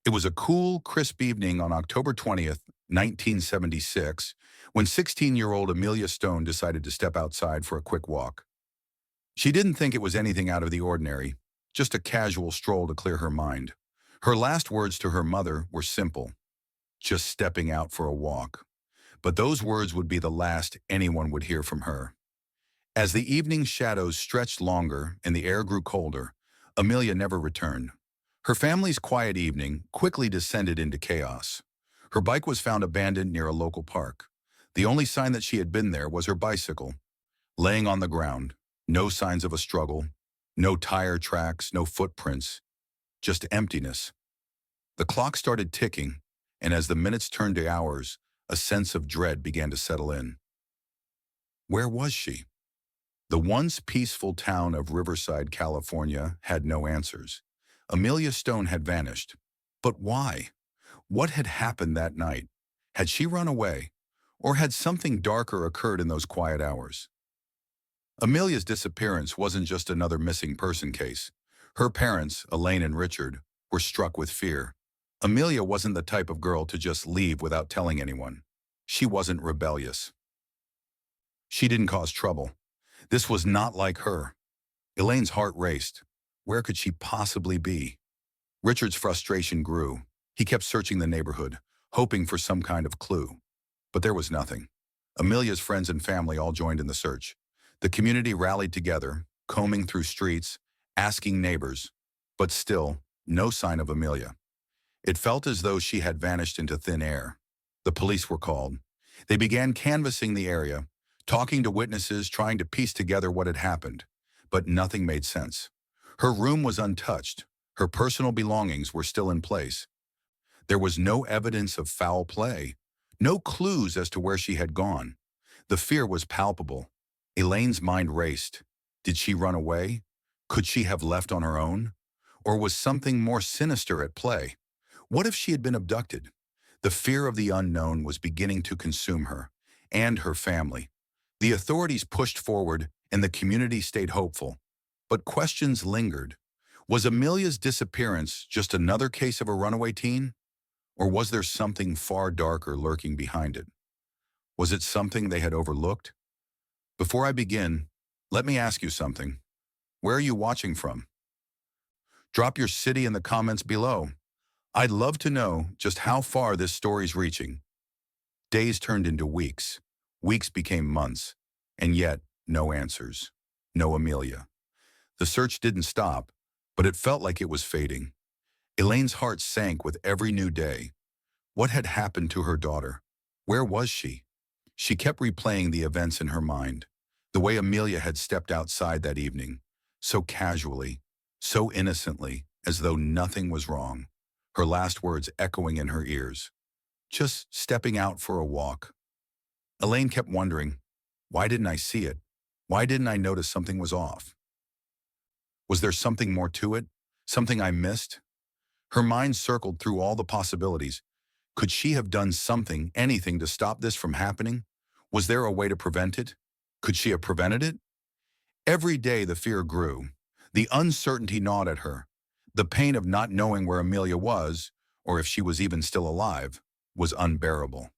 It was a cool, crisp evening on October 20th, 1976, when 16-year-old Amelia Stone decided to step outside for a quick walk. She didn't think it was anything out of the ordinary, just a casual stroll to clear her mind. Her last words to her mother were simple, just stepping out for a walk. But those words would be the last anyone would hear from her. As the evening shadows stretched longer and the air grew colder, Amelia never returned. Her family's quiet evening quickly descended into chaos. Her bike was found abandoned near a local park. The only sign that she had been there was her bicycle, laying on the ground. No signs of a struggle, no tire tracks, no footprints, just emptiness. The clock started ticking, and as the minutes turned to hours, a sense of dread began to settle in. Where was she? The once peaceful town of Riverside, California, had no answers. Amelia Stone had vanished. But why? What had happened that night? Had she run away? Or had something darker occurred in those quiet hours? Amelia's disappearance wasn't just another missing person case. Her parents, Elaine and Richard, were struck with fear. Amelia wasn't the type of girl to just leave without telling anyone. She wasn't rebellious. She didn't cause trouble. This was not like her. Elaine's heart raced. Where could she possibly be? Richard's frustration grew. He kept searching the neighborhood, hoping for some kind of clue. But there was nothing. Amelia's friends and family all joined in the search. The community rallied together, combing through streets, asking neighbors, but still, no sign of Amelia. It felt as though she had vanished into thin air. The police were called. They began canvassing the area, talking to witnesses, trying to piece together what had happened, but nothing made sense. Her room was untouched. Her personal belongings were still in place. There was no evidence of foul play, no clues as to where she had gone. The fear was palpable. Elaine's mind raced. Did she run away? Could she have left on her own? Or was something more sinister at play? What if she had been abducted? The fear of the unknown was beginning to consume her and her family. The authorities pushed forward and the community stayed hopeful. But questions lingered. Was Amelia's disappearance just another case of a runaway teen? Or was there something far darker lurking behind it? Was it something they had overlooked? Before I begin, let me ask you something. Where are you watching from? Drop your city in the comments below. I'd love to know just how far this story's reaching. Days turned into weeks. Weeks became months. And yet, no answers. No Amelia. The search didn't stop, but it felt like it was fading. Elaine's heart sank with every new day. What had happened to her daughter? Where was she? She kept replaying the events in her mind. The way Amelia had stepped outside that evening, so casually, so innocently, as though nothing was wrong. Her last words echoing in her ears. Just stepping out for a walk. Elaine kept wondering, why didn't I see it? Why didn't I notice something was off? Was there something more to it? Something I missed? Her mind circled through all the possibilities. Could she have done something, anything to stop this from happening? Was there a way to prevent it? Could she have prevented it? Every day the fear grew. The uncertainty gnawed at her. The pain of not knowing where Amelia was, or if she was even still alive, was unbearable.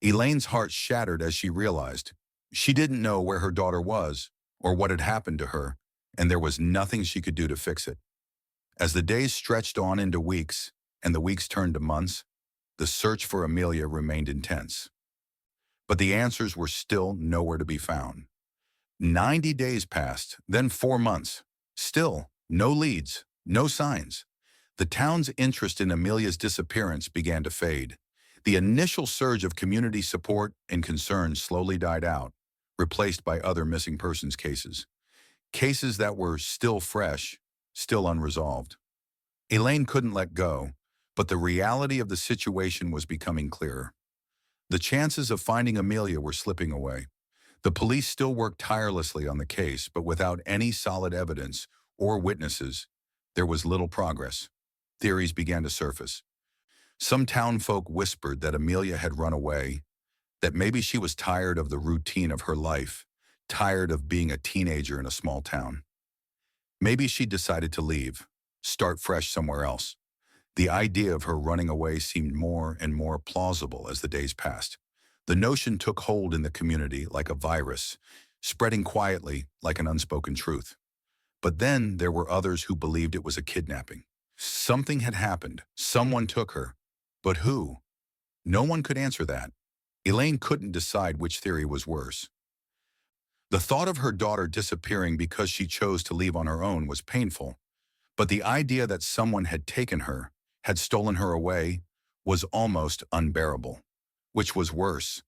Elaine's heart shattered as she realized she didn't know where her daughter was or what had happened to her, and there was nothing she could do to fix it. As the days stretched on into weeks, and the weeks turned to months, the search for Amelia remained intense. But the answers were still nowhere to be found. 90 days passed, then 4 months. Still, no leads, no signs. The town's interest in Amelia's disappearance began to fade. The initial surge of community support and concern slowly died out, replaced by other missing persons cases. Cases that were still fresh, still unresolved. Elaine couldn't let go, but the reality of the situation was becoming clearer. The chances of finding Amelia were slipping away. The police still worked tirelessly on the case, but without any solid evidence or witnesses, there was little progress. Theories began to surface. Some townfolk whispered that Amelia had run away, that maybe she was tired of the routine of her life, tired of being a teenager in a small town. Maybe she decided to leave, start fresh somewhere else. The idea of her running away seemed more and more plausible as the days passed. The notion took hold in the community like a virus, spreading quietly like an unspoken truth. But then there were others who believed it was a kidnapping. Something had happened. Someone took her. But who? No one could answer that. Elaine couldn't decide which theory was worse. The thought of her daughter disappearing because she chose to leave on her own was painful, but the idea that someone had taken her, had stolen her away, was almost unbearable. Which was worse?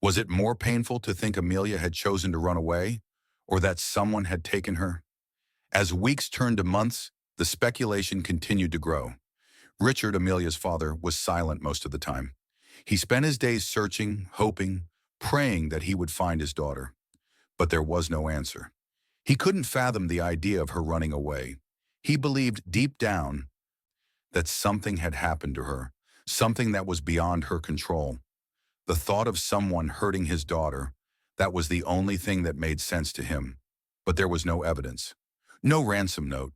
Was it more painful to think Amelia had chosen to run away, or that someone had taken her? As weeks turned to months, the speculation continued to grow. Richard, Amelia's father, was silent most of the time. He spent his days searching, hoping, praying that he would find his daughter. But there was no answer. He couldn't fathom the idea of her running away. He believed deep down that something had happened to her, something that was beyond her control. The thought of someone hurting his daughter, that was the only thing that made sense to him. But there was no evidence. No ransom note,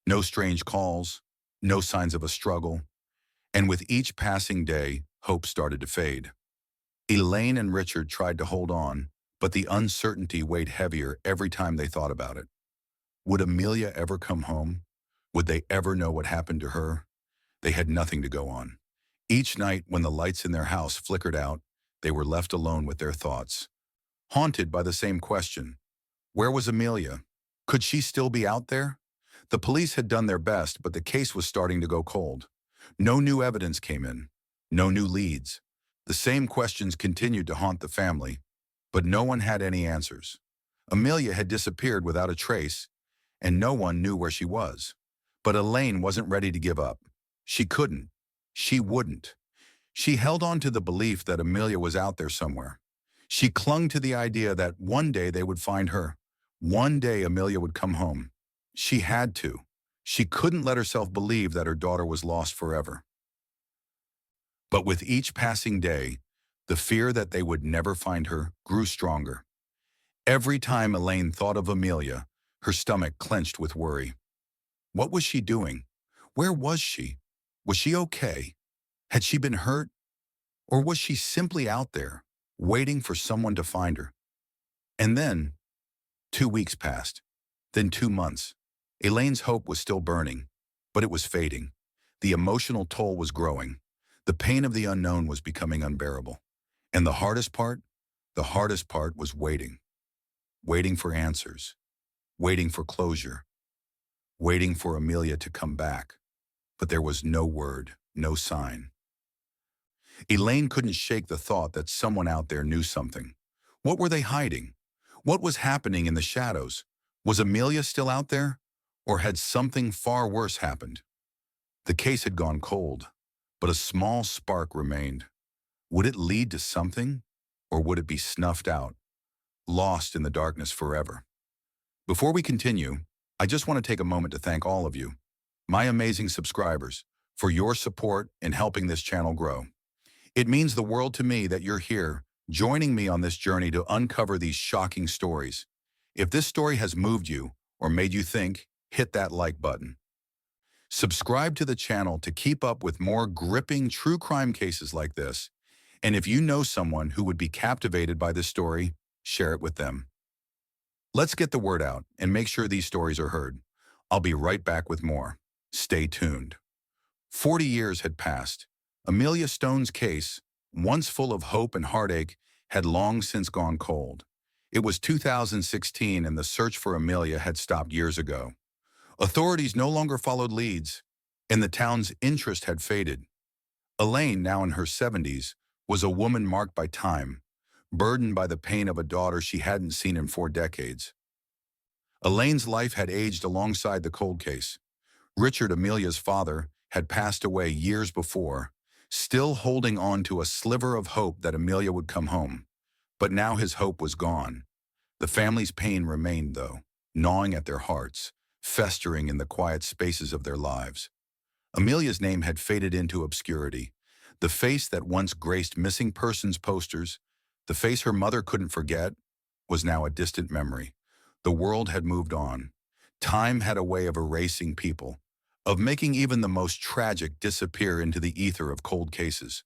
no strange calls, no signs of a struggle. And with each passing day, hope started to fade. Elaine and Richard tried to hold on, but the uncertainty weighed heavier every time they thought about it. Would Amelia ever come home? Would they ever know what happened to her? They had nothing to go on. Each night when the lights in their house flickered out, they were left alone with their thoughts, haunted by the same question. Where was Amelia? Could she still be out there? The police had done their best, but the case was starting to go cold. No new evidence came in. No new leads. The same questions continued to haunt the family, but no one had any answers. Amelia had disappeared without a trace, and no one knew where she was. But Elaine wasn't ready to give up. She couldn't. She wouldn't. She held on to the belief that Amelia was out there somewhere. She clung to the idea that one day they would find her. One day Amelia would come home. She had to. She couldn't let herself believe that her daughter was lost forever. But with each passing day, the fear that they would never find her grew stronger. Every time Elaine thought of Amelia, her stomach clenched with worry. What was she doing? Where was she? Was she okay? Had she been hurt? Or was she simply out there, waiting for someone to find her? And then, 2 weeks passed. Then 2 months. Elaine's hope was still burning, but it was fading. The emotional toll was growing. The pain of the unknown was becoming unbearable. And the hardest part was waiting. Waiting for answers. Waiting for closure. Waiting for Amelia to come back. But there was no word, no sign. Elaine couldn't shake the thought that someone out there knew something. What were they hiding? What was happening in the shadows? Was Amelia still out there? Or had something far worse happened? The case had gone cold, but a small spark remained. Would it lead to something? Or would it be snuffed out, lost in the darkness forever? Before we continue, I just want to take a moment to thank all of you, my amazing subscribers, for your support in helping this channel grow. It means the world to me that you're here, joining me on this journey to uncover these shocking stories. If this story has moved you or made you think, hit that like button. Subscribe to the channel to keep up with more gripping true crime cases like this. And if you know someone who would be captivated by this story, share it with them. Let's get the word out and make sure these stories are heard. I'll be right back with more. Stay tuned. 40 years had passed. Amelia Stone's case, once full of hope and heartache, had long since gone cold. It was 2016 and the search for Amelia had stopped years ago. Authorities no longer followed leads, and the town's interest had faded. Elaine, now in her 70s, was a woman marked by time, burdened by the pain of a daughter she hadn't seen in 4 decades. Elaine's life had aged alongside the cold case. Richard, Amelia's father, had passed away years before, still holding on to a sliver of hope that Amelia would come home. But now his hope was gone. The family's pain remained, though, gnawing at their hearts, festering in the quiet spaces of their lives. Amelia's name had faded into obscurity. The face that once graced missing persons posters, the face her mother couldn't forget, was now a distant memory. The world had moved on. Time had a way of erasing people, of making even the most tragic disappear into the ether of cold cases.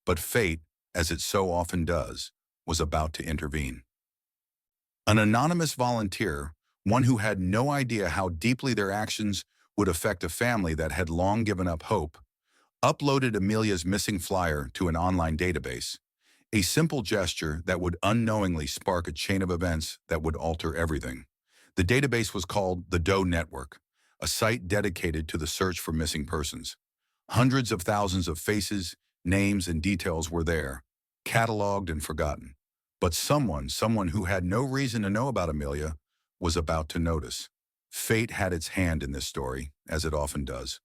But fate, as it so often does, was about to intervene. An anonymous volunteer, one who had no idea how deeply their actions would affect a family that had long given up hope, uploaded Amelia's missing flyer to an online database, a simple gesture that would unknowingly spark a chain of events that would alter everything. The database was called the Doe Network, a site dedicated to the search for missing persons. Hundreds of thousands of faces, names, and details were there, cataloged and forgotten. But someone who had no reason to know about Amelia, was about to notice. Fate had its hand in this story, as it often does.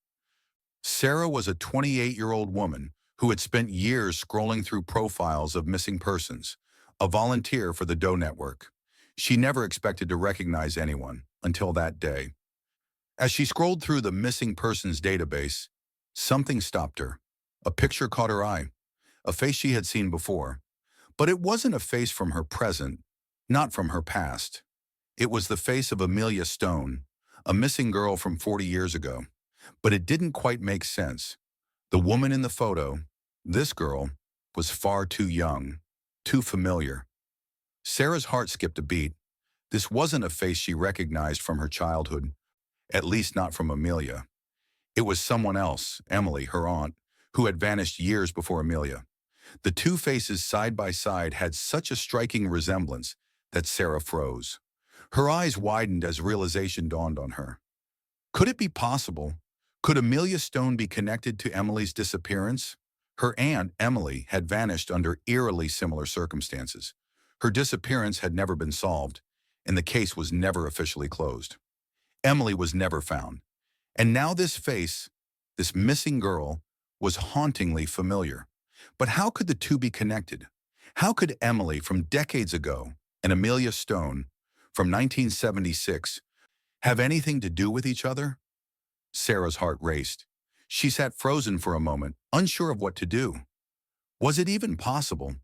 Sarah was a 28-year-old woman who had spent years scrolling through profiles of missing persons, a volunteer for the Doe Network. She never expected to recognize anyone until that day. As she scrolled through the missing persons database, something stopped her. A picture caught her eye, a face she had seen before. But it wasn't a face from her present, not from her past. It was the face of Amelia Stone, a missing girl from 40 years ago. But it didn't quite make sense. The woman in the photo, this girl, was far too young, too familiar. Sarah's heart skipped a beat. This wasn't a face she recognized from her childhood, at least not from Amelia. It was someone else, Emily, her aunt, who had vanished years before Amelia. The two faces side by side had such a striking resemblance that Sarah froze. Her eyes widened as realization dawned on her. Could it be possible? Could Amelia Stone be connected to Emily's disappearance? Her aunt, Emily, had vanished under eerily similar circumstances. Her disappearance had never been solved, and the case was never officially closed. Emily was never found. And now this face, this missing girl, was hauntingly familiar. But how could the two be connected? How could Emily from decades ago and Amelia Stone from 1976 have anything to do with each other? Sarah's heart raced. She sat frozen for a moment, unsure of what to do. Was it even possible?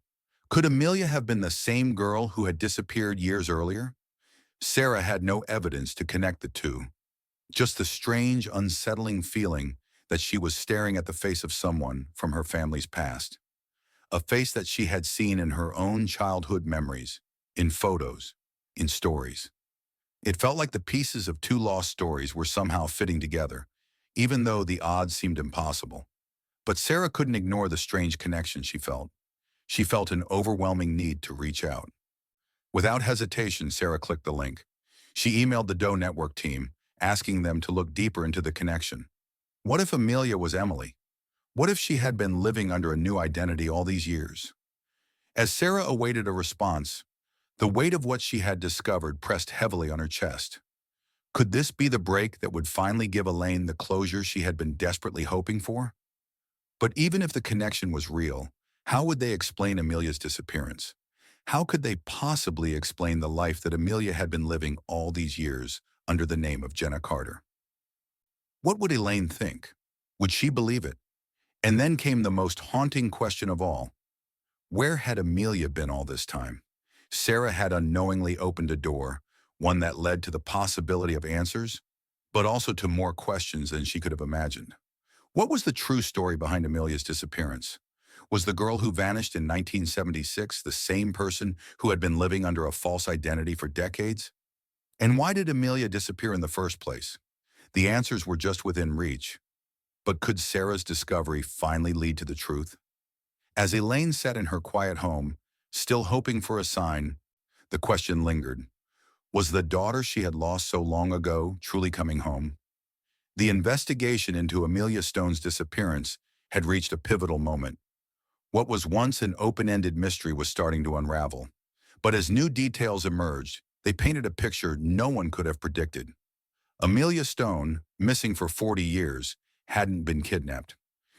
Could Amelia have been the same girl who had disappeared years earlier? Sarah had no evidence to connect the two, just the strange, unsettling feeling that she was staring at the face of someone from her family's past. A face that she had seen in her own childhood memories, in photos, in stories. It felt like the pieces of two lost stories were somehow fitting together, even though the odds seemed impossible. But Sarah couldn't ignore the strange connection she felt. She felt an overwhelming need to reach out. Without hesitation, Sarah clicked the link. She emailed the Doe Network team, asking them to look deeper into the connection. What if Amelia was Emily? What if she had been living under a new identity all these years? As Sarah awaited a response, the weight of what she had discovered pressed heavily on her chest. Could this be the break that would finally give Elaine the closure she had been desperately hoping for? But even if the connection was real, how would they explain Amelia's disappearance? How could they possibly explain the life that Amelia had been living all these years under the name of Jenna Carter? What would Elaine think? Would she believe it? And then came the most haunting question of all. Where had Amelia been all this time? Sarah had unknowingly opened a door, one that led to the possibility of answers, but also to more questions than she could have imagined. What was the true story behind Amelia's disappearance? Was the girl who vanished in 1976 the same person who had been living under a false identity for decades? And why did Amelia disappear in the first place? The answers were just within reach. But could Sarah's discovery finally lead to the truth? As Elaine sat in her quiet home, still hoping for a sign, the question lingered. Was the daughter she had lost so long ago truly coming home? The investigation into Amelia Stone's disappearance had reached a pivotal moment. What was once an open-ended mystery was starting to unravel. But as new details emerged, they painted a picture no one could have predicted. Amelia Stone, missing for 40 years, hadn't been kidnapped.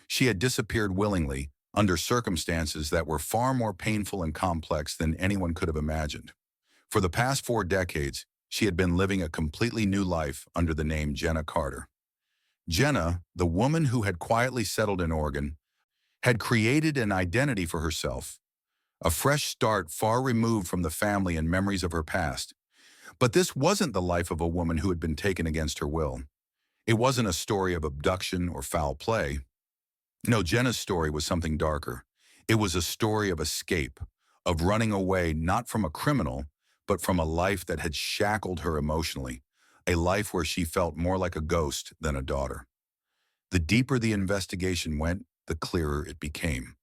She had disappeared willingly, under circumstances that were far more painful and complex than anyone could have imagined. For the past 4 decades, she had been living a completely new life under the name Jenna Carter. Jenna, the woman who had quietly settled in Oregon, had created an identity for herself, a fresh start far removed from the family and memories of her past. But this wasn't the life of a woman who had been taken against her will. It wasn't a story of abduction or foul play. No, Jenna's story was something darker. It was a story of escape, of running away not from a criminal, but from a life that had shackled her emotionally, a life where she felt more like a ghost than a daughter. The deeper the investigation went, the clearer it became.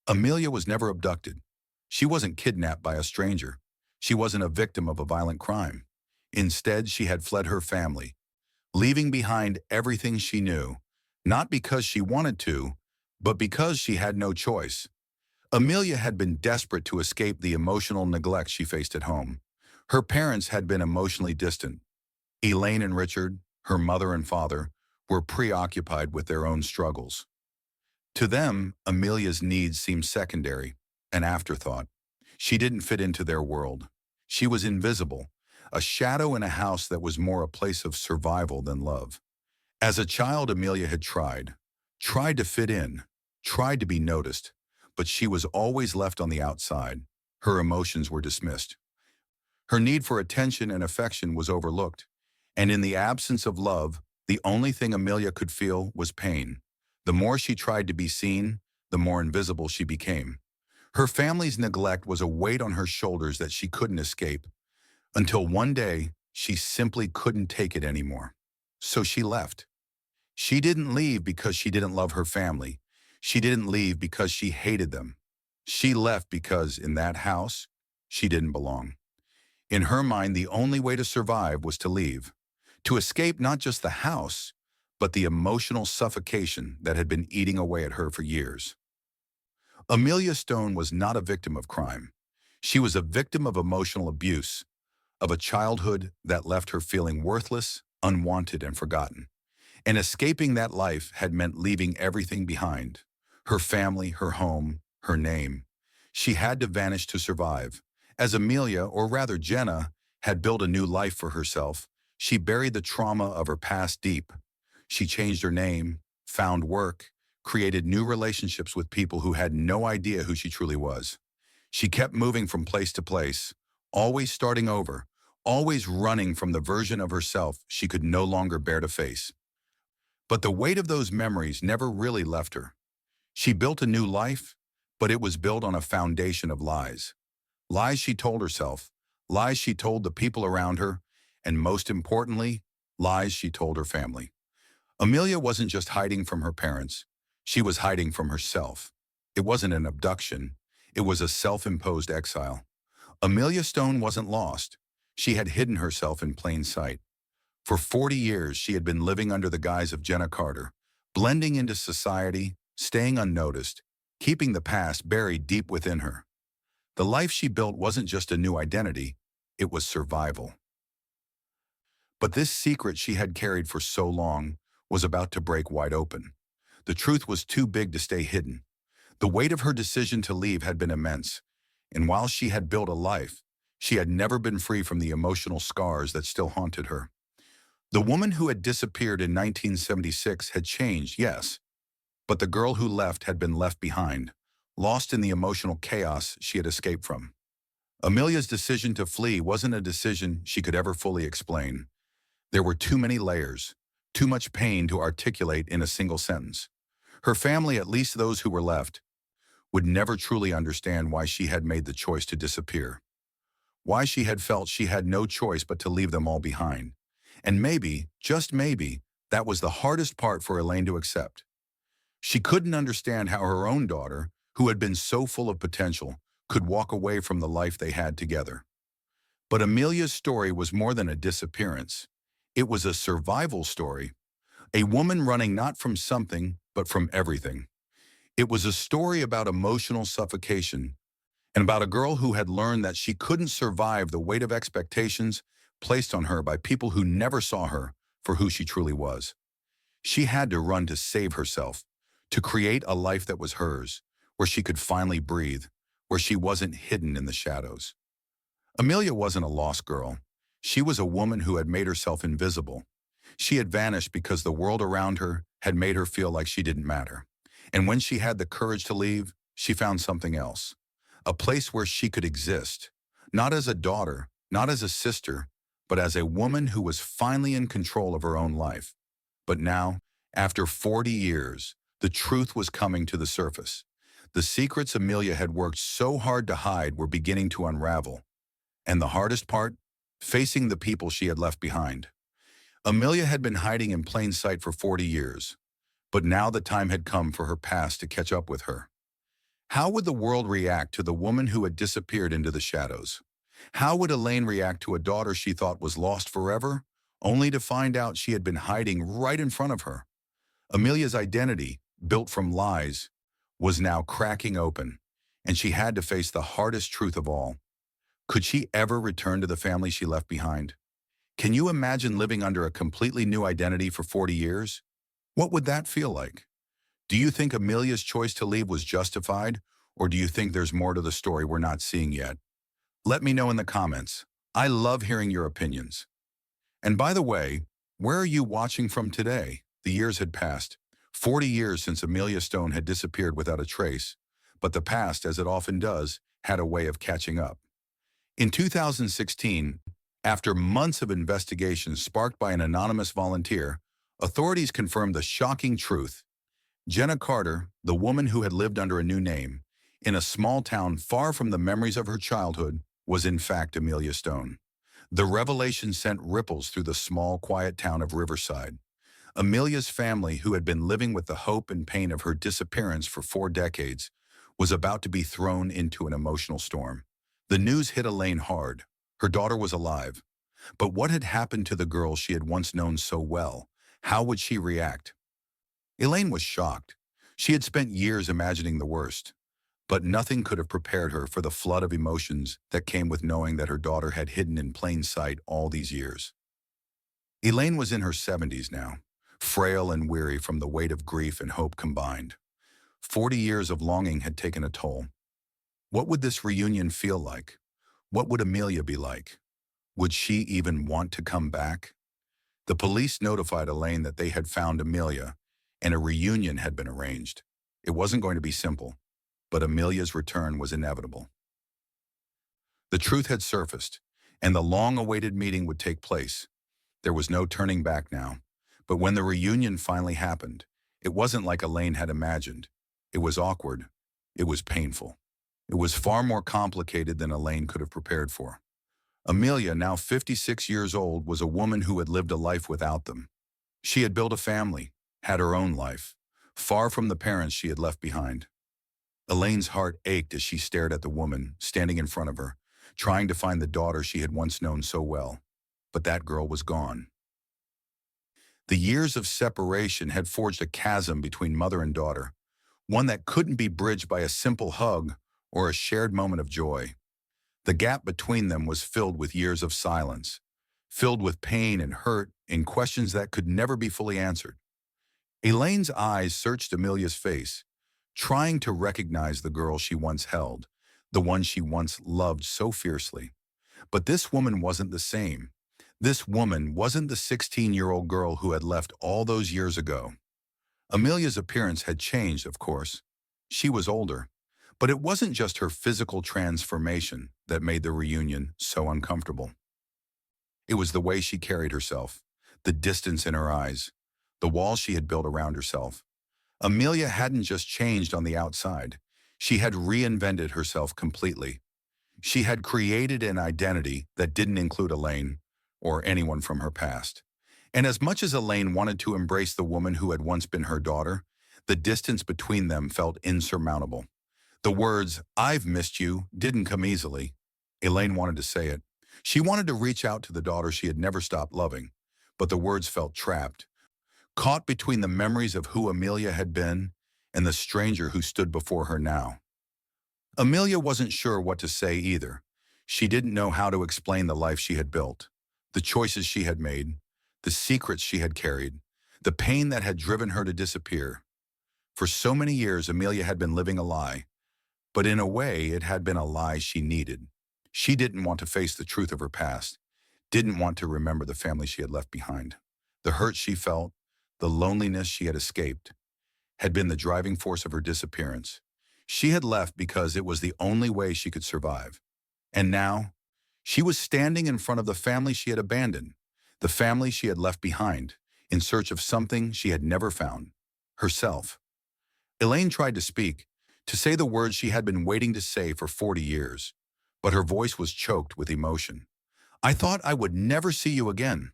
Amelia was never abducted. She wasn't kidnapped by a stranger. She wasn't a victim of a violent crime. Instead, she had fled her family, leaving behind everything she knew, not because she wanted to, but because she had no choice. Amelia had been desperate to escape the emotional neglect she faced at home. Her parents had been emotionally distant. Elaine and Richard, her mother and father, were preoccupied with their own struggles. To them, Amelia's needs seemed secondary, an afterthought. She didn't fit into their world. She was invisible, a shadow in a house that was more a place of survival than love. As a child, Amelia had tried to fit in, tried to be noticed, but she was always left on the outside. Her emotions were dismissed. Her need for attention and affection was overlooked, and in the absence of love, the only thing Amelia could feel was pain. The more she tried to be seen, the more invisible she became. Her family's neglect was a weight on her shoulders that she couldn't escape, until one day, she simply couldn't take it anymore. So she left. She didn't leave because she didn't love her family. She didn't leave because she hated them. She left because, in that house, she didn't belong. In her mind, the only way to survive was to leave, to escape not just the house, but the emotional suffocation that had been eating away at her for years. Amelia Stone was not a victim of crime. She was a victim of emotional abuse, of a childhood that left her feeling worthless, unwanted, and forgotten. And escaping that life had meant leaving everything behind. Her family, her home, her name. She had to vanish to survive. As Amelia, or rather Jenna, had built a new life for herself, she buried the trauma of her past deep. She changed her name, found work, created new relationships with people who had no idea who she truly was. She kept moving from place to place, always starting over, always running from the version of herself she could no longer bear to face. But the weight of those memories never really left her. She built a new life, but it was built on a foundation of lies. Lies she told herself, lies she told the people around her, and most importantly, lies she told her family. Amelia wasn't just hiding from her parents. She was hiding from herself. It wasn't an abduction. It was a self-imposed exile. Amelia Stone wasn't lost. She had hidden herself in plain sight. For 40 years, she had been living under the guise of Jenna Carter, blending into society, staying unnoticed, keeping the past buried deep within her. The life she built wasn't just a new identity, it was survival. But this secret she had carried for so long was about to break wide open. The truth was too big to stay hidden. The weight of her decision to leave had been immense, and while she had built a life, she had never been free from the emotional scars that still haunted her. The woman who had disappeared in 1976 had changed, yes, but the girl who left had been left behind, lost in the emotional chaos she had escaped from. Amelia's decision to flee wasn't a decision she could ever fully explain. There were too many layers, too much pain to articulate in a single sentence. Her family, at least those who were left, would never truly understand why she had made the choice to disappear, why she had felt she had no choice but to leave them all behind. And maybe, just maybe, that was the hardest part for Elaine to accept. She couldn't understand how her own daughter, who had been so full of potential, could walk away from the life they had together. But Amelia's story was more than a disappearance. It was a survival story, a woman running not from something, but from everything. It was a story about emotional suffocation, and about a girl who had learned that she couldn't survive the weight of expectations placed on her by people who never saw her for who she truly was. She had to run to save herself, to create a life that was hers, where she could finally breathe, where she wasn't hidden in the shadows. Amelia wasn't a lost girl. She was a woman who had made herself invisible. She had vanished because the world around her had made her feel like she didn't matter. And when she had the courage to leave, she found something else. A place where she could exist, not as a daughter, not as a sister, but as a woman who was finally in control of her own life. But now, after 40 years, the truth was coming to the surface. The secrets Amelia had worked so hard to hide were beginning to unravel. And the hardest part? Facing the people she had left behind. Amelia had been hiding in plain sight for 40 years, but now the time had come for her past to catch up with her. How would the world react to the woman who had disappeared into the shadows? How would Elaine react to a daughter she thought was lost forever, only to find out she had been hiding right in front of her? Amelia's identity, built from lies, was now cracking open, and she had to face the hardest truth of all. Could she ever return to the family she left behind? Can you imagine living under a completely new identity for 40 years? What would that feel like? Do you think Amelia's choice to leave was justified, or do you think there's more to the story we're not seeing yet? Let me know in the comments. I love hearing your opinions. And by the way, where are you watching from today? The years had passed. 40 years since Amelia Stone had disappeared without a trace, but the past, as it often does, had a way of catching up. In 2016, after months of investigation sparked by an anonymous volunteer, authorities confirmed the shocking truth. Jenna Carter, the woman who had lived under a new name, in a small town far from the memories of her childhood, was in fact Amelia Stone. The revelation sent ripples through the small, quiet town of Riverside. Amelia's family, who had been living with the hope and pain of her disappearance for 4 decades, was about to be thrown into an emotional storm. The news hit Elaine hard. Her daughter was alive. But what had happened to the girl she had once known so well? How would she react? Elaine was shocked. She had spent years imagining the worst, but nothing could have prepared her for the flood of emotions that came with knowing that her daughter had hidden in plain sight all these years. Elaine was in her 70s now, frail and weary from the weight of grief and hope combined. 40 years of longing had taken a toll. What would this reunion feel like? What would Amelia be like? Would she even want to come back? The police notified Elaine that they had found Amelia, and a reunion had been arranged. It wasn't going to be simple, but Amelia's return was inevitable. The truth had surfaced, and the long-awaited meeting would take place. There was no turning back now, but when the reunion finally happened, it wasn't like Elaine had imagined. It was awkward. It was painful. It was far more complicated than Elaine could have prepared for. Amelia, now 56 years old, was a woman who had lived a life without them. She had built a family, had her own life, far from the parents she had left behind. Elaine's heart ached as she stared at the woman standing in front of her, trying to find the daughter she had once known so well. But that girl was gone. The years of separation had forged a chasm between mother and daughter, one that couldn't be bridged by a simple hug or a shared moment of joy. The gap between them was filled with years of silence, filled with pain and hurt and questions that could never be fully answered. Elaine's eyes searched Amelia's face, trying to recognize the girl she once held, the one she once loved so fiercely. But this woman wasn't the same. This woman wasn't the 16-year-old girl who had left all those years ago. Amelia's appearance had changed, of course. She was older. But it wasn't just her physical transformation that made the reunion so uncomfortable. It was the way she carried herself, the distance in her eyes, the walls she had built around herself. Amelia hadn't just changed on the outside. She had reinvented herself completely. She had created an identity that didn't include Elaine or anyone from her past. And as much as Elaine wanted to embrace the woman who had once been her daughter, the distance between them felt insurmountable. The words, "I've missed you," didn't come easily. Elaine wanted to say it. She wanted to reach out to the daughter she had never stopped loving, but the words felt trapped, caught between the memories of who Amelia had been and the stranger who stood before her now. Amelia wasn't sure what to say either. She didn't know how to explain the life she had built, the choices she had made, the secrets she had carried, the pain that had driven her to disappear. For so many years, Amelia had been living a lie. But in a way, it had been a lie she needed. She didn't want to face the truth of her past, didn't want to remember the family she had left behind. The hurt she felt, the loneliness she had escaped, had been the driving force of her disappearance. She had left because it was the only way she could survive. And now, she was standing in front of the family she had abandoned, the family she had left behind, in search of something she had never found, herself. Elaine tried to speak, to say the words she had been waiting to say for 40 years, but her voice was choked with emotion. I thought I would never see you again.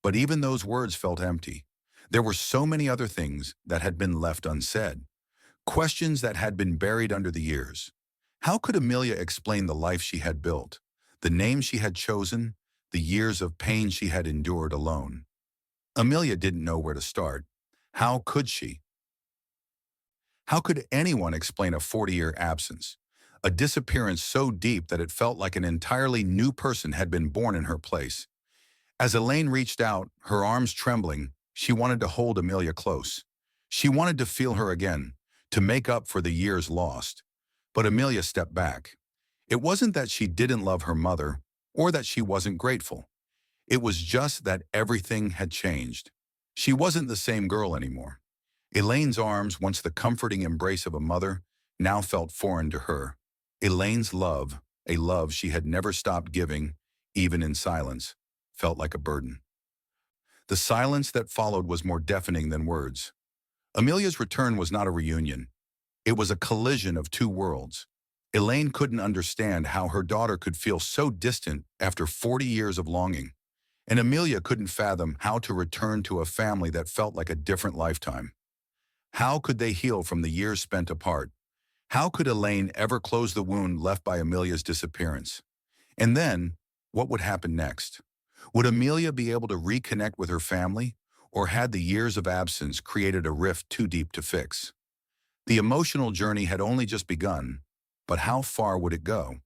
But even those words felt empty. There were so many other things that had been left unsaid, questions that had been buried under the years. How could Amelia explain the life she had built, the name she had chosen, the years of pain she had endured alone? Amelia didn't know where to start. How could she? How could anyone explain a 40-year absence, a disappearance so deep that it felt like an entirely new person had been born in her place? As Elaine reached out, her arms trembling, she wanted to hold Amelia close. She wanted to feel her again, to make up for the years lost. But Amelia stepped back. It wasn't that she didn't love her mother, or that she wasn't grateful. It was just that everything had changed. She wasn't the same girl anymore. Elaine's arms, once the comforting embrace of a mother, now felt foreign to her. Elaine's love, a love she had never stopped giving, even in silence, felt like a burden. The silence that followed was more deafening than words. Amelia's return was not a reunion. It was a collision of two worlds. Elaine couldn't understand how her daughter could feel so distant after 40 years of longing, and Amelia couldn't fathom how to return to a family that felt like a different lifetime. How could they heal from the years spent apart? How could Elaine ever close the wound left by Amelia's disappearance? And then, what would happen next? Would Amelia be able to reconnect with her family, or had the years of absence created a rift too deep to fix? The emotional journey had only just begun, but how far would it go?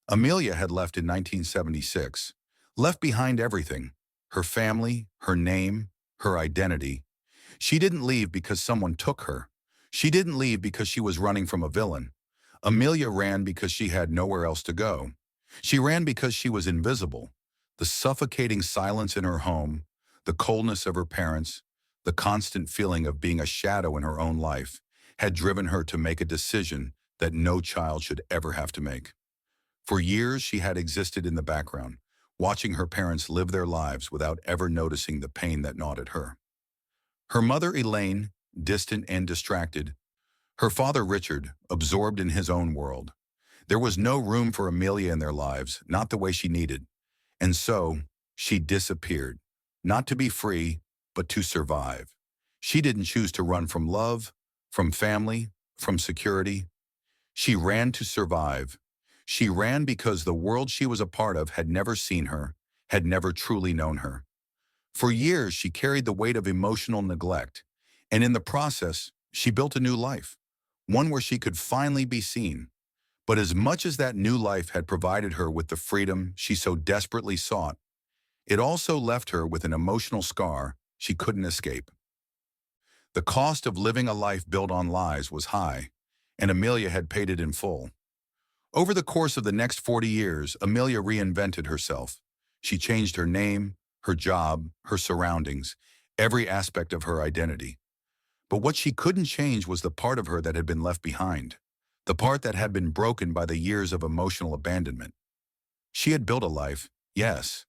Amelia had left in 1976, left behind everything, her family, her name, her identity. She didn't leave because someone took her. She didn't leave because she was running from a villain. Amelia ran because she had nowhere else to go. She ran because she was invisible. The suffocating silence in her home, the coldness of her parents, the constant feeling of being a shadow in her own life, had driven her to make a decision that no child should ever have to make. For years, she had existed in the background, watching her parents live their lives without ever noticing the pain that gnawed at her. Her mother, Elaine, distant and distracted. Her father, Richard, absorbed in his own world. There was no room for Amelia in their lives, not the way she needed. And so, she disappeared, not to be free, but to survive. She didn't choose to run from love, from family, from security. She ran to survive. She ran because the world she was a part of had never seen her, had never truly known her. For years, she carried the weight of emotional neglect, and in the process, she built a new life, one where she could finally be seen. But as much as that new life had provided her with the freedom she so desperately sought, it also left her with an emotional scar she couldn't escape. The cost of living a life built on lies was high, and Amelia had paid it in full. Over the course of the next 40 years, Amelia reinvented herself. She changed her name, her job, her surroundings, every aspect of her identity. But what she couldn't change was the part of her that had been left behind, the part that had been broken by the years of emotional abandonment. She had built a life, yes,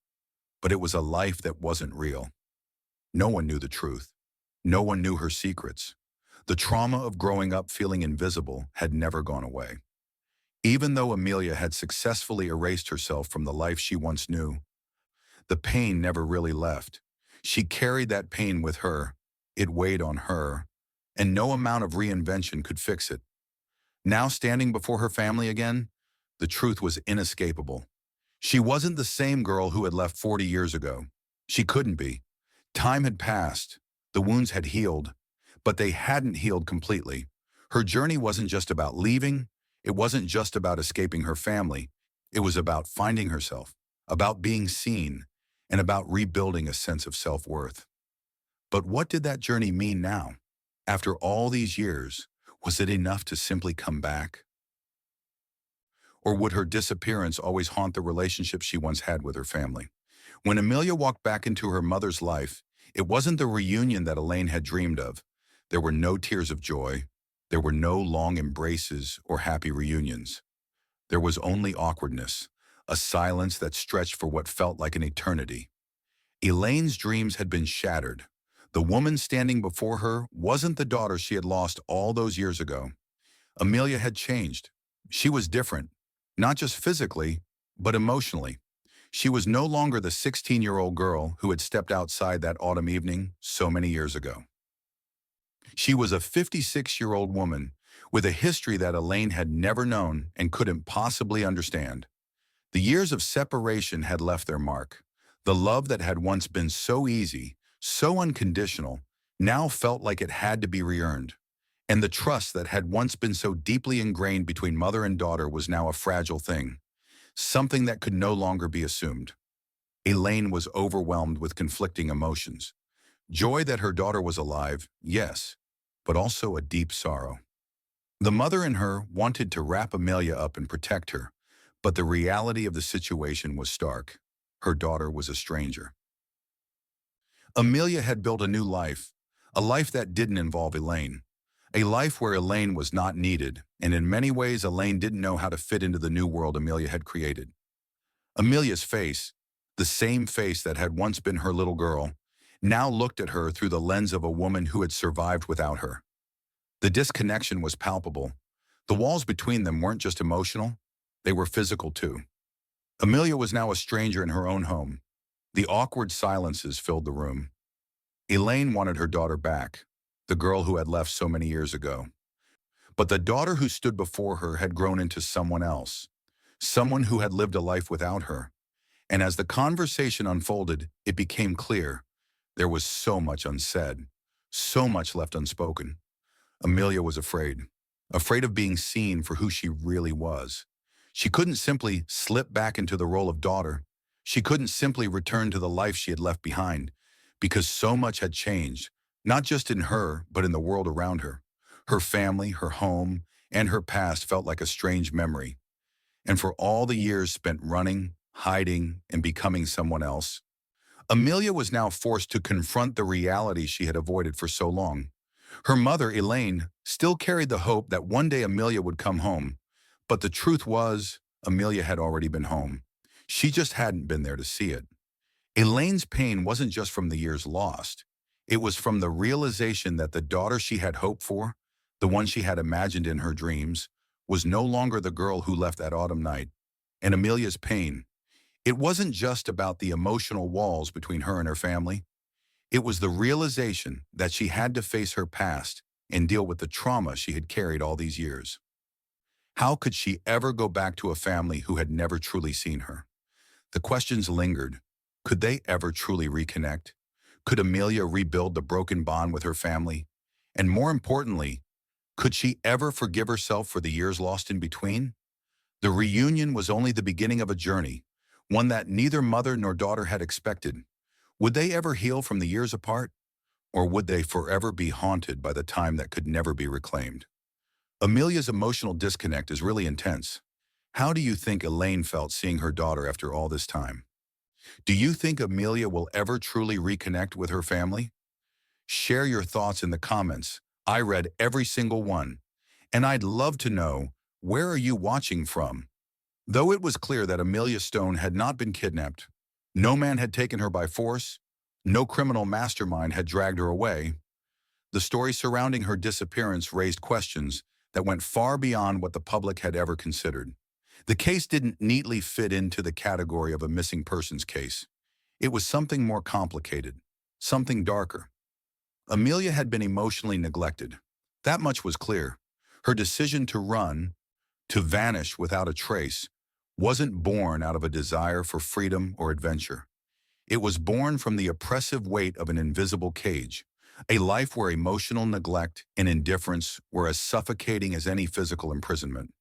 but it was a life that wasn't real. No one knew the truth. No one knew her secrets. The trauma of growing up feeling invisible had never gone away. Even though Amelia had successfully erased herself from the life she once knew, the pain never really left. She carried that pain with her. It weighed on her, and no amount of reinvention could fix it. Now standing before her family again, the truth was inescapable. She wasn't the same girl who had left 40 years ago. She couldn't be. Time had passed. The wounds had healed, but they hadn't healed completely. Her journey wasn't just about leaving. It wasn't just about escaping her family. It was about finding herself, about being seen, and about rebuilding a sense of self-worth. But what did that journey mean now? After all these years, was it enough to simply come back? Or would her disappearance always haunt the relationship she once had with her family? When Amelia walked back into her mother's life, it wasn't the reunion that Elaine had dreamed of. There were no tears of joy. There were no long embraces or happy reunions. There was only awkwardness, a silence that stretched for what felt like an eternity. Elaine's dreams had been shattered. The woman standing before her wasn't the daughter she had lost all those years ago. Amelia had changed. She was different, not just physically, but emotionally. She was no longer the 16-year-old girl who had stepped outside that autumn evening so many years ago. She was a 56-year-old woman with a history that Elaine had never known and couldn't possibly understand. The years of separation had left their mark. The love that had once been so easy, so unconditional, now felt like it had to be re-earned. And the trust that had once been so deeply ingrained between mother and daughter was now a fragile thing, something that could no longer be assumed. Elaine was overwhelmed with conflicting emotions. Joy that her daughter was alive, yes, but also a deep sorrow. The mother in her wanted to wrap Amelia up and protect her, but the reality of the situation was stark. Her daughter was a stranger. Amelia had built a new life, a life that didn't involve Elaine. A life where Elaine was not needed, and in many ways Elaine didn't know how to fit into the new world Amelia had created. Amelia's face, the same face that had once been her little girl, now looked at her through the lens of a woman who had survived without her. The disconnection was palpable. The walls between them weren't just emotional, they were physical too. Amelia was now a stranger in her own home. The awkward silences filled the room. Elaine wanted her daughter back, the girl who had left so many years ago. But the daughter who stood before her had grown into someone else, someone who had lived a life without her. And as the conversation unfolded, it became clear there was so much unsaid, so much left unspoken. Amelia was afraid of being seen for who she really was. She couldn't simply slip back into the role of daughter. She couldn't simply return to the life she had left behind, because so much had changed, not just in her, but in the world around her. Her family, her home, and her past felt like a strange memory. And for all the years spent running, hiding, and becoming someone else, Amelia was now forced to confront the reality she had avoided for so long. Her mother, Elaine, still carried the hope that one day Amelia would come home. But the truth was, Amelia had already been home. She just hadn't been there to see it. Elaine's pain wasn't just from the years lost. It was from the realization that the daughter she had hoped for, the one she had imagined in her dreams, was no longer the girl who left that autumn night. And Amelia's pain, it wasn't just about the emotional walls between her and her family. It was the realization that she had to face her past and deal with the trauma she had carried all these years. How could she ever go back to a family who had never truly seen her? The questions lingered. Could they ever truly reconnect? Could Amelia rebuild the broken bond with her family? And more importantly, could she ever forgive herself for the years lost in between? The reunion was only the beginning of a journey, one that neither mother nor daughter had expected. Would they ever heal from the years apart? Or would they forever be haunted by the time that could never be reclaimed? Amelia's emotional disconnect is really intense. How do you think Elaine felt seeing her daughter after all this time? Do you think Amelia will ever truly reconnect with her family? Share your thoughts in the comments. I read every single one. And I'd love to know, where are you watching from? Though it was clear that Amelia Stone had not been kidnapped, no man had taken her by force, no criminal mastermind had dragged her away, the story surrounding her disappearance raised questions that went far beyond what the public had ever considered. The case didn't neatly fit into the category of a missing persons case. It was something more complicated, something darker. Amelia had been emotionally neglected. That much was clear. Her decision to run, to vanish without a trace, wasn't born out of a desire for freedom or adventure. It was born from the oppressive weight of an invisible cage, a life where emotional neglect and indifference were as suffocating as any physical imprisonment.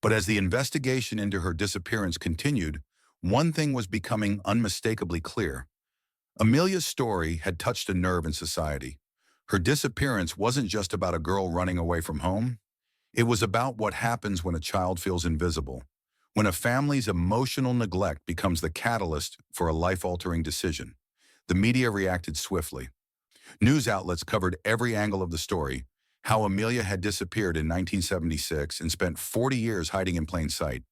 But as the investigation into her disappearance continued, one thing was becoming unmistakably clear. Amelia's story had touched a nerve in society. Her disappearance wasn't just about a girl running away from home. It was about what happens when a child feels invisible, when a family's emotional neglect becomes the catalyst for a life-altering decision. The media reacted swiftly. News outlets covered every angle of the story: how Amelia had disappeared in 1976 and spent 40 years hiding in plain sight.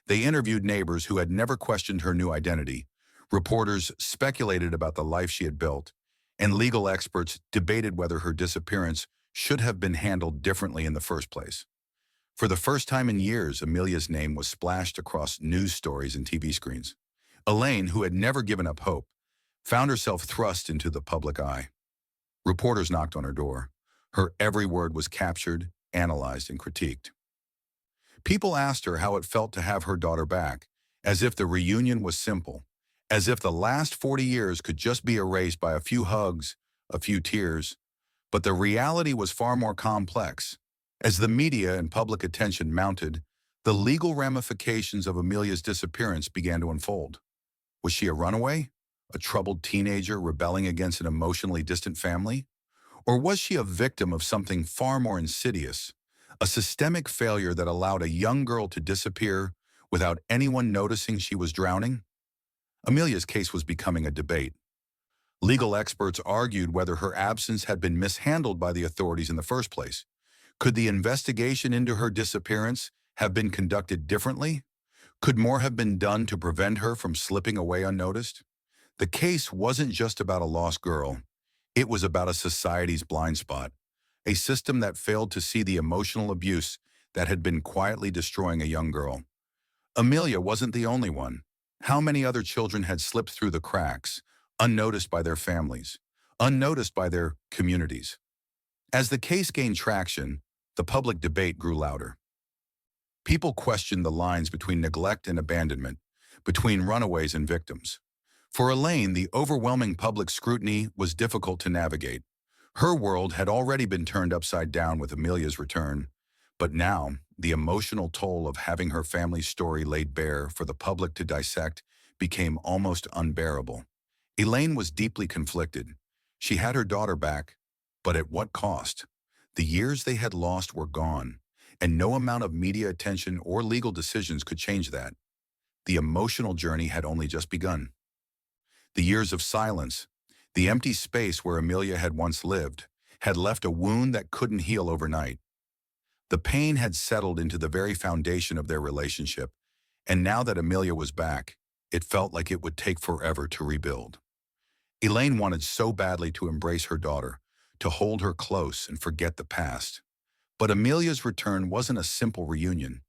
They interviewed neighbors who had never questioned her new identity, Reporters speculated about the life she had built, and legal experts debated whether her disappearance should have been handled differently in the first place. For the first time in years, Amelia's name was splashed across news stories and TV screens. Elaine, who had never given up hope, found herself thrust into the public eye. Reporters knocked on her door. Her every word was captured, analyzed, and critiqued. People asked her how it felt to have her daughter back, as if the reunion was simple, as if the last 40 years could just be erased by a few hugs, a few tears. But the reality was far more complex. As the media and public attention mounted, the legal ramifications of Amelia's disappearance began to unfold. Was she a runaway? A troubled teenager rebelling against an emotionally distant family? Or was she a victim of something far more insidious, a systemic failure that allowed a young girl to disappear without anyone noticing she was drowning? Amelia's case was becoming a debate. Legal experts argued whether her absence had been mishandled by the authorities in the first place. Could the investigation into her disappearance have been conducted differently? Could more have been done to prevent her from slipping away unnoticed? The case wasn't just about a lost girl. It was about a society's blind spot, a system that failed to see the emotional abuse that had been quietly destroying a young girl. Amelia wasn't the only one. How many other children had slipped through the cracks, unnoticed by their families, unnoticed by their communities? As the case gained traction, the public debate grew louder. People questioned the lines between neglect and abandonment, between runaways and victims. For Elaine, the overwhelming public scrutiny was difficult to navigate. Her world had already been turned upside down with Amelia's return, but now the emotional toll of having her family's story laid bare for the public to dissect became almost unbearable. Elaine was deeply conflicted. She had her daughter back, but at what cost? The years they had lost were gone, and no amount of media attention or legal decisions could change that. The emotional journey had only just begun. The years of silence, the empty space where Amelia had once lived, had left a wound that couldn't heal overnight. The pain had settled into the very foundation of their relationship, and now that Amelia was back, it felt like it would take forever to rebuild. Elaine wanted so badly to embrace her daughter, to hold her close and forget the past. But Amelia's return wasn't a simple reunion.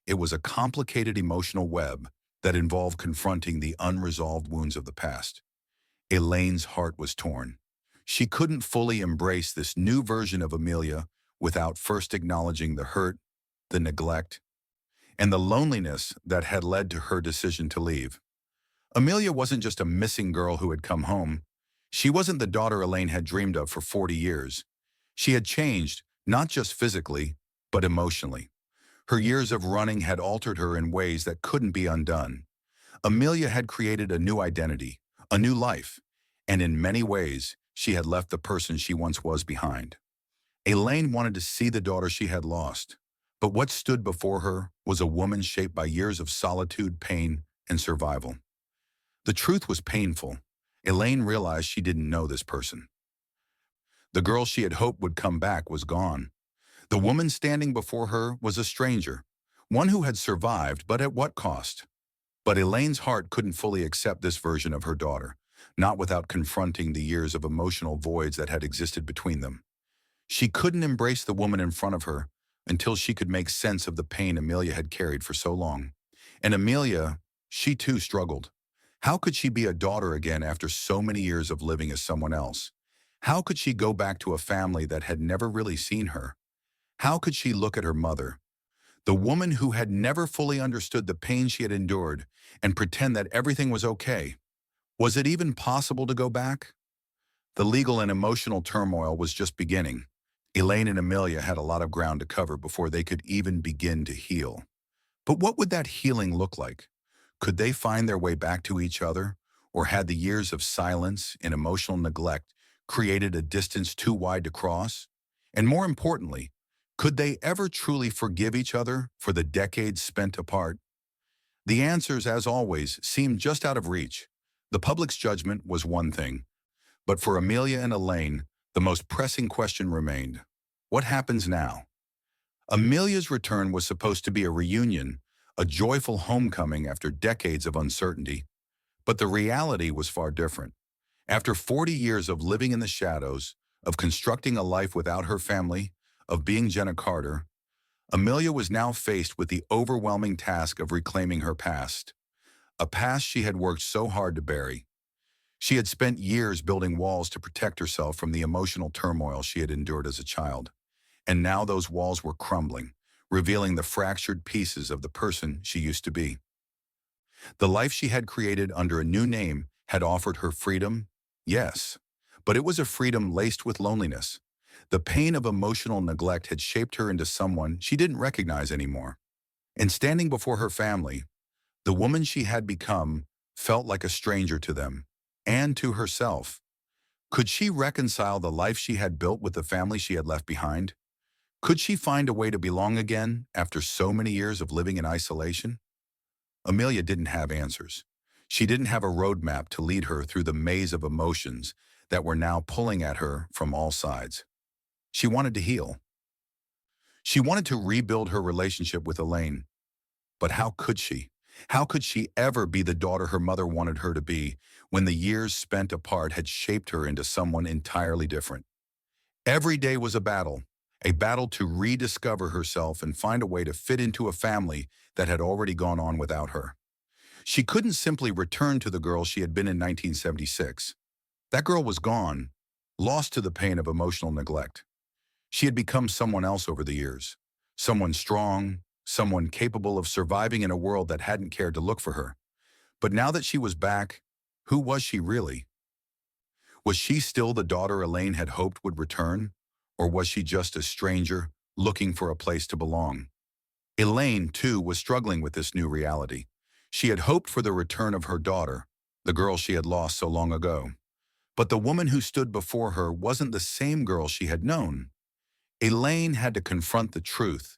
It was a complicated emotional web that involved confronting the unresolved wounds of the past. Elaine's heart was torn. She couldn't fully embrace this new version of Amelia without first acknowledging the hurt, the neglect, and the loneliness that had led to her decision to leave. Amelia wasn't just a missing girl who had come home. She wasn't the daughter Elaine had dreamed of for 40 years. She had changed, not just physically, but emotionally. Her years of running had altered her in ways that couldn't be undone. Amelia had created a new identity, a new life, and in many ways, she had left the person she once was behind. Elaine wanted to see the daughter she had lost, but what stood before her was a woman shaped by years of solitude, pain, and survival. The truth was painful. Elaine realized she didn't know this person. The girl she had hoped would come back was gone. The woman standing before her was a stranger, one who had survived, but at what cost? But Elaine's heart couldn't fully accept this version of her daughter, not without confronting the years of emotional voids that had existed between them. She couldn't embrace the woman in front of her until she could make sense of the pain Amelia had carried for so long. And Amelia, she too struggled. How could she be a daughter again after so many years of living as someone else? How could she go back to a family that had never really seen her? How could she look at her mother, the woman who had never fully understood the pain she had endured, and pretend that everything was okay? Was it even possible to go back? The legal and emotional turmoil was just beginning. Elaine and Amelia had a lot of ground to cover before they could even begin to heal. But what would that healing look like? Could they find their way back to each other, or had the years of silence and emotional neglect created a distance too wide to cross? And more importantly, could they ever truly forgive each other for the decades spent apart? The answers, as always, seemed just out of reach. The public's judgment was one thing, but for Amelia and Elaine, the most pressing question remained. What happens now? Amelia's return was supposed to be a reunion, a joyful homecoming after decades of uncertainty. But the reality was far different. After 40 years of living in the shadows, of constructing a life without her family, of being Jenna Carter, Amelia was now faced with the overwhelming task of reclaiming her past, a past she had worked so hard to bury. She had spent years building walls to protect herself from the emotional turmoil she had endured as a child, and now those walls were crumbling, revealing the fractured pieces of the person she used to be. The life she had created under a new name had offered her freedom, yes, but it was a freedom laced with loneliness. The pain of emotional neglect had shaped her into someone she didn't recognize anymore. And standing before her family, the woman she had become felt like a stranger to them, and to herself. Could she reconcile the life she had built with the family she had left behind? Could she find a way to belong again after so many years of living in isolation? Amelia didn't have answers. She didn't have a roadmap to lead her through the maze of emotions that were now pulling at her from all sides. She wanted to heal. She wanted to rebuild her relationship with Elaine. But how could she? How could she ever be the daughter her mother wanted her to be when the years spent apart had shaped her into someone entirely different? Every day was a battle to rediscover herself and find a way to fit into a family that had already gone on without her. She couldn't simply return to the girl she had been in 1976. That girl was gone, lost to the pain of emotional neglect. She had become someone else over the years, someone strong, someone capable of surviving in a world that hadn't cared to look for her. But now that she was back, who was she really? Was she still the daughter Elaine had hoped would return? Or was she just a stranger looking for a place to belong? Elaine, too, was struggling with this new reality. She had hoped for the return of her daughter, the girl she had lost so long ago. But the woman who stood before her wasn't the same girl she had known. Elaine had to confront the truth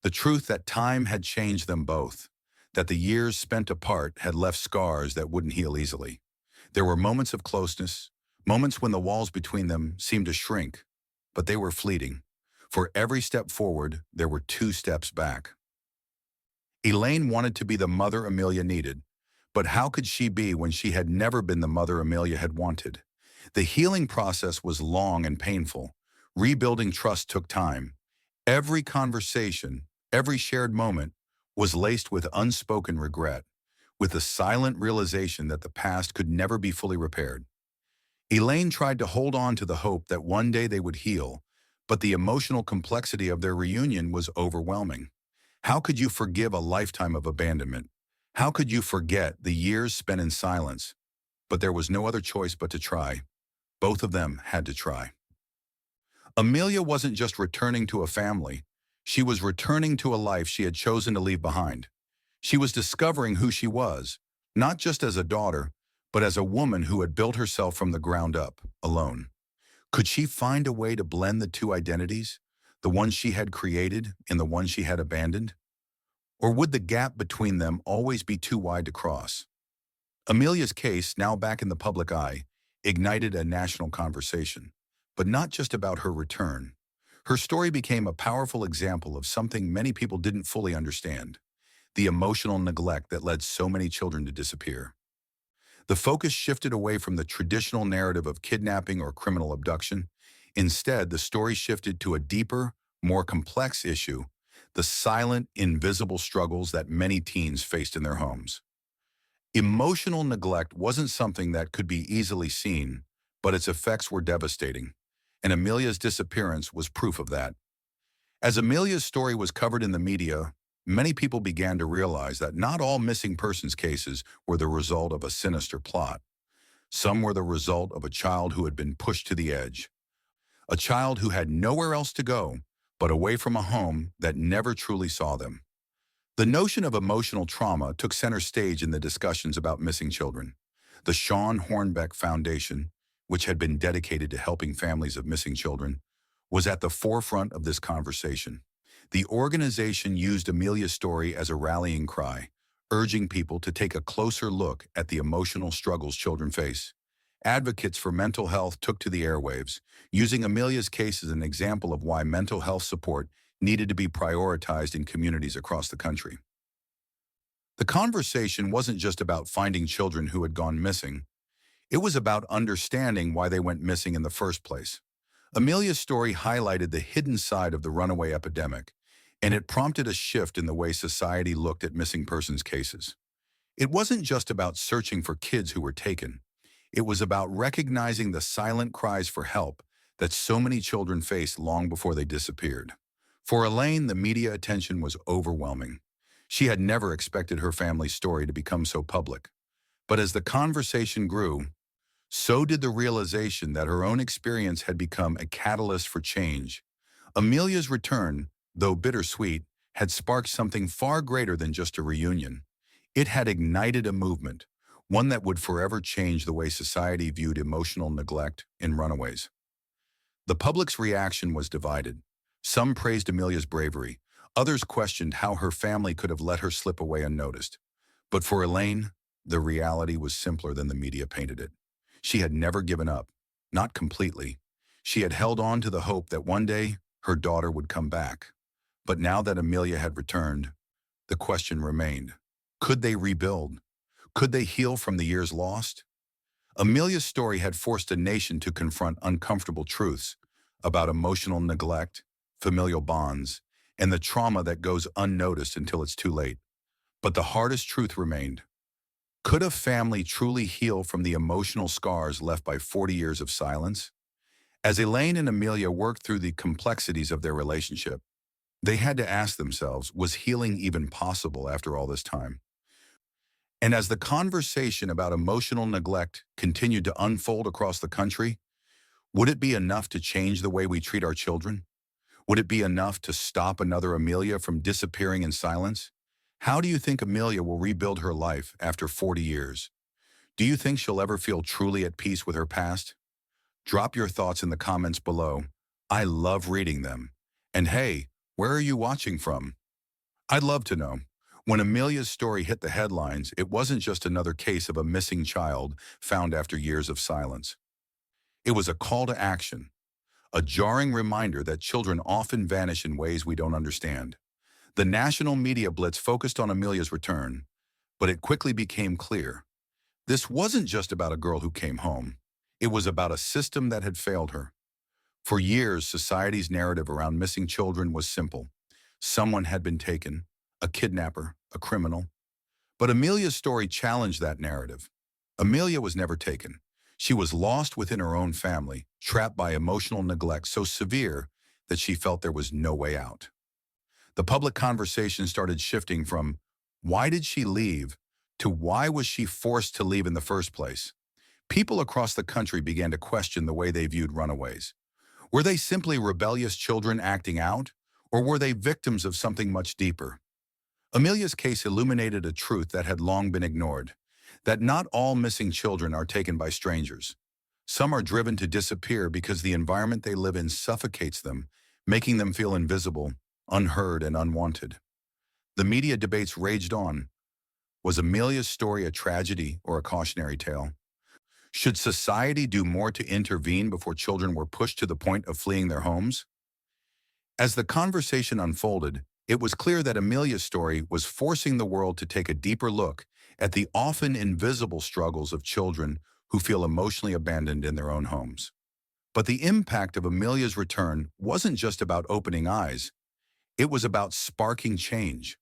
that time had changed them both, that the years spent apart had left scars that wouldn't heal easily. There were moments of closeness, moments when the walls between them seemed to shrink, but they were fleeting. For every step forward, there were two steps back. Elaine wanted to be the mother Amelia needed, but how could she be when she had never been the mother Amelia had wanted? The healing process was long and painful. Rebuilding trust took time. Every conversation, every shared moment was laced with unspoken regret, with the silent realization that the past could never be fully repaired. Elaine tried to hold on to the hope that one day they would heal, but the emotional complexity of their reunion was overwhelming. How could you forgive a lifetime of abandonment? How could you forget the years spent in silence? But there was no other choice but to try. Both of them had to try. Amelia wasn't just returning to a family. She was returning to a life she had chosen to leave behind. She was discovering who she was, not just as a daughter, but as a woman who had built herself from the ground up, alone. Could she find a way to blend the two identities, the one she had created and the one she had abandoned? Or would the gap between them always be too wide to cross? Amelia's case, now back in the public eye, ignited a national conversation, but not just about her return. Her story became a powerful example of something many people didn't fully understand: the emotional neglect that led so many children to disappear. The focus shifted away from the traditional narrative of kidnapping or criminal abduction. Instead, the story shifted to a deeper, more complex issue: the silent, invisible struggles that many teens faced in their homes. Emotional neglect wasn't something that could be easily seen, but its effects were devastating, and Amelia's disappearance was proof of that. As Amelia's story was covered in the media, many people began to realize that not all missing persons cases were the result of a sinister plot. Some were the result of a child who had been pushed to the edge, a child who had nowhere else to go but away from a home that never truly saw them. The notion of emotional trauma took center stage in the discussions about missing children. The Sean Hornbeck Foundation, which had been dedicated to helping families of missing children, was at the forefront of this conversation. The organization used Amelia's story as a rallying cry, urging people to take a closer look at the emotional struggles children face. Advocates for mental health took to the airwaves, using Amelia's case as an example of why mental health support needed to be prioritized in communities across the country. The conversation wasn't just about finding children who had gone missing. It was about understanding why they went missing in the first place. Amelia's story highlighted the hidden side of the runaway epidemic, and it prompted a shift in the way society looked at missing persons cases. It wasn't just about searching for kids who were taken. It was about recognizing the silent cries for help that so many children faced long before they disappeared. For Elaine, the media attention was overwhelming. She had never expected her family's story to become so public. But as the conversation grew, so did the realization that her own experience had become a catalyst for change. Amelia's return, though bittersweet, had sparked something far greater than just a reunion. It had ignited a movement, one that would forever change the way society viewed emotional neglect in runaways. The public's reaction was divided. Some praised Amelia's bravery. Others questioned how her family could have let her slip away unnoticed. But for Elaine, the reality was simpler than the media painted it. She had never given up, not completely. She had held on to the hope that one day her daughter would come back. But now that Amelia had returned, the question remained. Could they rebuild? Could they heal from the years lost? Amelia's story had forced a nation to confront uncomfortable truths about emotional neglect, familial bonds, and the trauma that goes unnoticed until it's too late. But the hardest truth remained. Could a family truly heal from the emotional scars left by 40 years of silence? As Elaine and Amelia worked through the complexities of their relationship, they had to ask themselves, was healing even possible after all this time? And as the conversation about emotional neglect continued to unfold across the country, would it be enough to change the way we treat our children? Would it be enough to stop another Amelia from disappearing in silence? How do you think Amelia will rebuild her life after 40 years? Do you think she'll ever feel truly at peace with her past? Drop your thoughts in the comments below. I love reading them. And hey, where are you watching from? I'd love to know. When Amelia's story hit the headlines, it wasn't just another case of a missing child found after years of silence. It was a call to action, a jarring reminder that children often vanish in ways we don't understand. The national media blitz focused on Amelia's return, but it quickly became clear. This wasn't just about a girl who came home. It was about a system that had failed her. For years, society's narrative around missing children was simple. Someone had been taken, a kidnapper, a criminal. But Amelia's story challenged that narrative. Amelia was never taken. She was lost within her own family, trapped by emotional neglect so severe that she felt there was no way out. The public conversation started shifting from, why did she leave, to why was she forced to leave in the first place? People across the country began to question the way they viewed runaways. Were they simply rebellious children acting out, or were they victims of something much deeper? Amelia's case illuminated a truth that had long been ignored, that not all missing children are taken by strangers. Some are driven to disappear because the environment they live in suffocates them, making them feel invisible, unheard, and unwanted. The media debates raged on. Was Amelia's story a tragedy or a cautionary tale? Should society do more to intervene before children were pushed to the point of fleeing their homes? As the conversation unfolded, it was clear that Amelia's story was forcing the world to take a deeper look at the often invisible struggles of children who feel emotionally abandoned in their own homes. But the impact of Amelia's return wasn't just about opening eyes. It was about sparking change.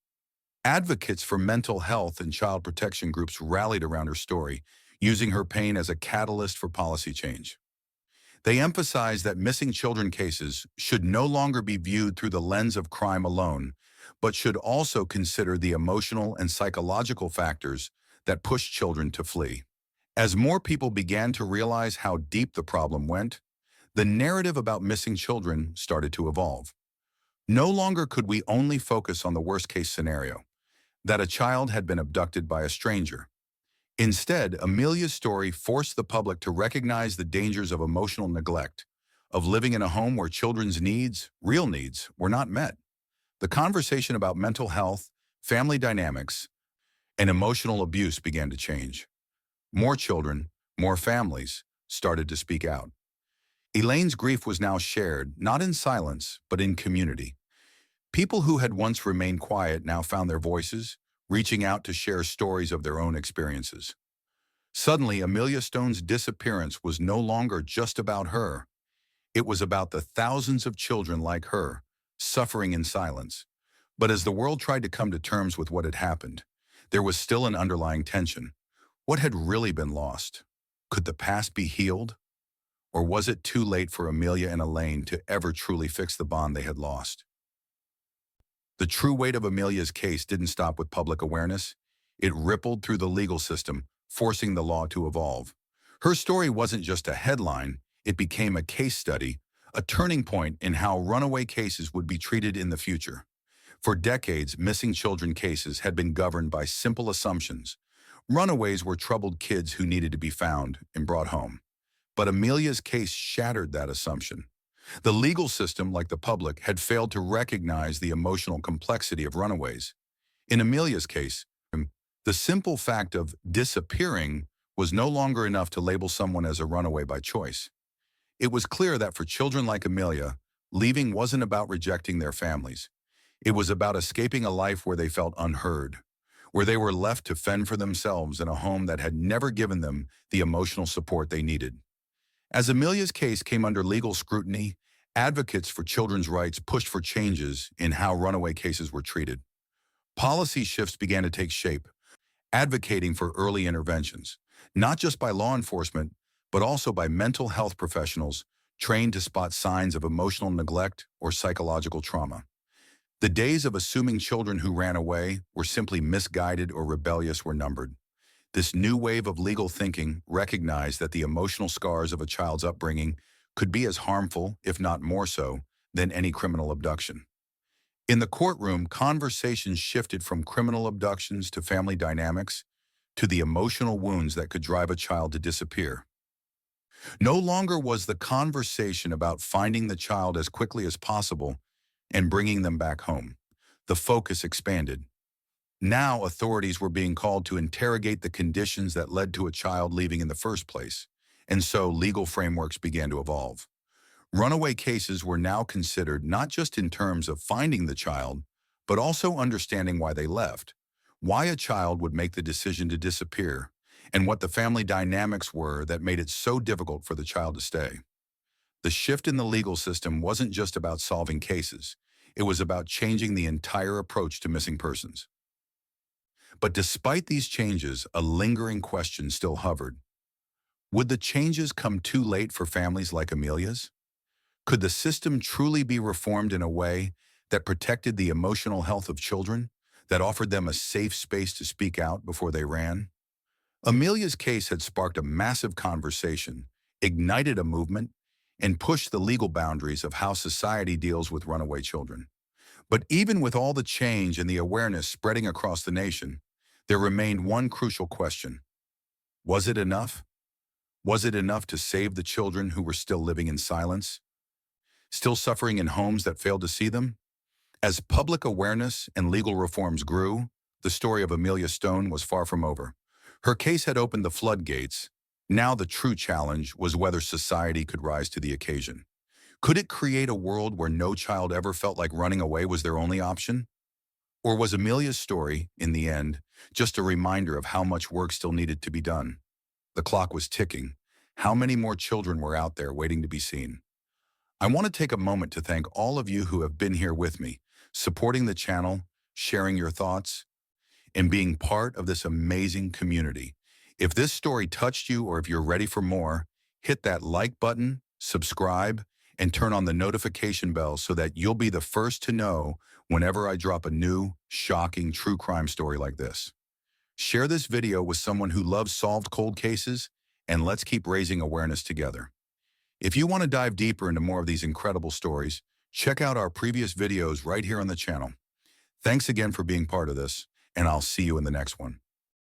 Advocates for mental health and child protection groups rallied around her story, using her pain as a catalyst for policy change. They emphasized that missing children cases should no longer be viewed through the lens of crime alone, but should also consider the emotional and psychological factors that push children to flee. As more people began to realize how deep the problem went, the narrative about missing children started to evolve. No longer could we only focus on the worst-case scenario, that a child had been abducted by a stranger. Instead, Amelia's story forced the public to recognize the dangers of emotional neglect, of living in a home where children's needs, real needs, were not met. The conversation about mental health, family dynamics, and emotional abuse began to change. More children, more families, started to speak out. Elaine's grief was now shared, not in silence, but in community. People who had once remained quiet now found their voices, reaching out to share stories of their own experiences. Suddenly, Amelia Stone's disappearance was no longer just about her. It was about the thousands of children like her, suffering in silence. But as the world tried to come to terms with what had happened, there was still an underlying tension. What had really been lost? Could the past be healed? Or was it too late for Amelia and Elaine to ever truly fix the bond they had lost? The true weight of Amelia's case didn't stop with public awareness. It rippled through the legal system, forcing the law to evolve. Her story wasn't just a headline, it became a case study, a turning point in how runaway cases would be treated in the future. For decades, missing children cases had been governed by simple assumptions. Runaways were troubled kids who needed to be found and brought home. But Amelia's case shattered that assumption. The legal system, like the public, had failed to recognize the emotional complexity of runaways. In Amelia's case, the simple fact of disappearing was no longer enough to label someone as a runaway by choice. It was clear that for children like Amelia, leaving wasn't about rejecting their families. It was about escaping a life where they felt unheard, where they were left to fend for themselves in a home that had never given them the emotional support they needed. As Amelia's case came under legal scrutiny, advocates for children's rights pushed for changes in how runaway cases were treated. Policy shifts began to take shape, advocating for early interventions, not just by law enforcement, but also by mental health professionals trained to spot signs of emotional neglect or psychological trauma. The days of assuming children who ran away were simply misguided or rebellious were numbered. This new wave of legal thinking recognized that the emotional scars of a child's upbringing could be as harmful, if not more so, than any criminal abduction. In the courtroom, conversations shifted from criminal abductions to family dynamics to the emotional wounds that could drive a child to disappear. No longer was the conversation about finding the child as quickly as possible and bringing them back home. The focus expanded. Now authorities were being called to interrogate the conditions that led to a child leaving in the first place, and so legal frameworks began to evolve. Runaway cases were now considered not just in terms of finding the child, but also understanding why they left, why a child would make the decision to disappear, and what the family dynamics were that made it so difficult for the child to stay. The shift in the legal system wasn't just about solving cases, it was about changing the entire approach to missing persons. But despite these changes, a lingering question still hovered. Would the changes come too late for families like Amelia's? Could the system truly be reformed in a way that protected the emotional health of children, that offered them a safe space to speak out before they ran? Amelia's case had sparked a massive conversation, ignited a movement, and pushed the legal boundaries of how society deals with runaway children. But even with all the change and the awareness spreading across the nation, there remained one crucial question. Was it enough? Was it enough to save the children who were still living in silence? Still suffering in homes that failed to see them? As public awareness and legal reforms grew, the story of Amelia Stone was far from over. Her case had opened the floodgates. Now the true challenge was whether society could rise to the occasion. Could it create a world where no child ever felt like running away was their only option? Or was Amelia's story, in the end, just a reminder of how much work still needed to be done? The clock was ticking. How many more children were out there waiting to be seen? I want to take a moment to thank all of you who have been here with me, supporting the channel, sharing your thoughts, and being part of this amazing community. If this story touched you or if you're ready for more, hit that like button, subscribe, and turn on the notification bell so that you'll be the first to know whenever I drop a new, shocking true crime story like this. Share this video with someone who loves solved cold cases, and let's keep raising awareness together. If you want to dive deeper into more of these incredible stories, check out our previous videos right here on the channel. Thanks again for being part of this, and I'll see you in the next one.